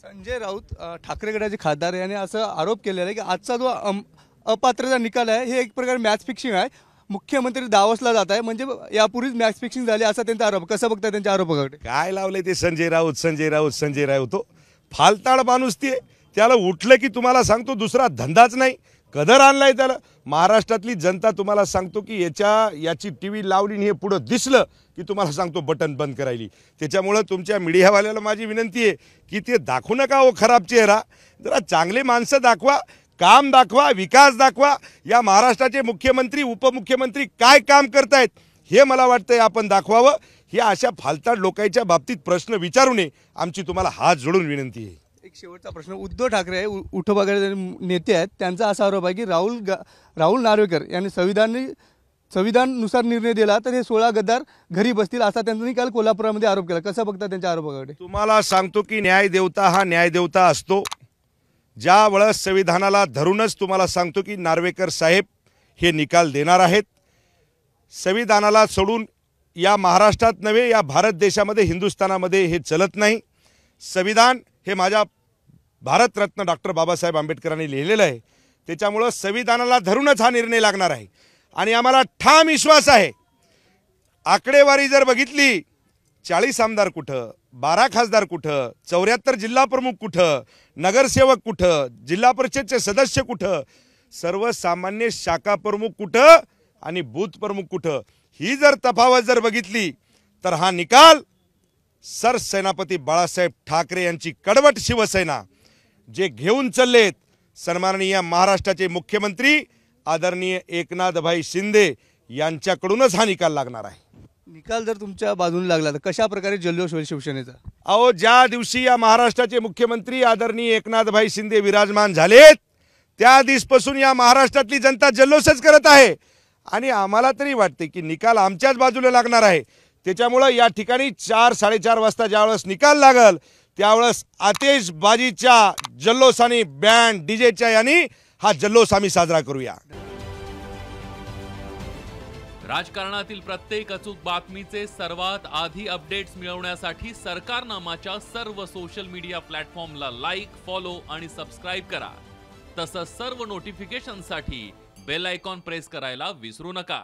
संजय राऊत ठाकरे गटाचे खासदार याने असं आरोप केलेला आहे की आजचा जो अपात्रता निकाल आहे हे एक प्रकारे मॅच फिक्सिंग आहे. मुख्यमंत्री दावसला जात आहे म्हणजे यापूर्वीच मॅच फिक्सिंग झाली असा त्यांचा आरोप. कसं बघता त्यांच्या आरोपाकडे? काय लावले ते संजय राऊत तो फालताड माणूस ते. त्याला उठलं की तुम्हाला सांगतो दुसरा धंदाच नाही. कदर आणलाय त्याला. महाराष्ट्रातली जनता तुम्हाला सांगतो की याची टीव्ही लावली आणि हे पुढं दिसलं की तुम्हाला सांगतो बटन बंद करायली. त्याच्यामुळं तुमच्या मीडियावाल्याला माझी विनंती आहे की ते दाखवू नका हो खराब चेहरा. जरा चांगले माणसं दाखवा, काम दाखवा, विकास दाखवा. या महाराष्ट्राचे मुख्यमंत्री उपमुख्यमंत्री काय काम करतायत हे मला वाटतंय आपण दाखवावं. हे अशा फालताड लोकांच्या बाबतीत प्रश्न विचारू नये आमची तुम्हाला हात जोडून विनंती आहे. एक शेवटचा प्रश्न. उद्धव ठाकरे उठोबाकडे नेते आहेत, त्यांचा असा आरोप आहे की राहुल नार्वेकर यांनी संविधानानुसार निर्णय दिला तर हे 16 गद्दार घरी बसतील असा त्यांनी काल कोल्हापुरामध्ये आरोप केला. कसं बघता त्यांच्या आरोपाकडे? तुम्हाला सांगतो की न्यायदेवता हा न्यायदेवता असतो. ज्या वेळेस संविधानाला धरूनच तुम्हाला सांगतो की नार्वेकर साहेब हे निकाल देणार आहेत. संविधानाला सोडून या महाराष्ट्रात नव्हे या भारत देशामध्ये हिंदुस्थानामध्ये हे चलत नाही. संविधान हे माझ्या भारतरत्न डॉक्टर बाबासाहेब आंबेडकरांनी लिहिलेलं आहे. त्याच्यामुळं संविधानाला धरूनच हा निर्णय लागणार आहे आणि आम्हाला ठाम विश्वास आहे. आकडेवारी जर बघितली 40 आमदार कुठं, 12 खासदार कुठं, 74 जिल्हा प्रमुख कुठं, नगरसेवक कुठं, जिल्हा परिषदचे सदस्य कुठं, सर्वसामान्य शाखा प्रमुख कुठं आणि बूथ प्रमुख कुठं, ही जर तफावत जर बघितली तर हा निकाल सरसेनापती बाळासाहेब ठाकरे यांची कडवट शिवसेना जे घेऊन चाललेत सन्माननीय महाराष्ट्राचे मुख्यमंत्री आदरणीय एकनाथभाई शिंदे यांच्याकडूनच हा निकाल लागणार आहे. निकाल जर तुमच्या बाजूने लागला तर कशा प्रकारे जल्लोष होईल शिवसेनेचा? अहो, ज्या दिवशी या महाराष्ट्राचे मुख्यमंत्री आदरणीय एकनाथभाई शिंदे विराजमान झालेत त्या दिवसपासून या महाराष्ट्रातली जनता जल्लोषच करत आहे आणि आम्हाला तरी वाटते की निकाल आमच्याच बाजूला लागणार आहे. त्याच्यामुळं या ठिकाणी 4-4:30 वाजता ज्यावेळेस निकाल लागल त्यावेळेस आतिषबाजीच्या जल्लोषाने बँड डीजेच्या याने हा जल्लोष आम्ही साजरा करूया. राजकारणातील प्रत्येक अचूक बातमीचे सर्वात आधी अपडेट्स मिळवण्यासाठी सरकारनामाच्या सर्व सोशल मीडिया प्लॅटफॉर्मला लाईक, फॉलो आणि सबस्क्राईब करा. तसंच सर्व नोटिफिकेशनसाठी बेल आयकॉन प्रेस करायला विसरू नका.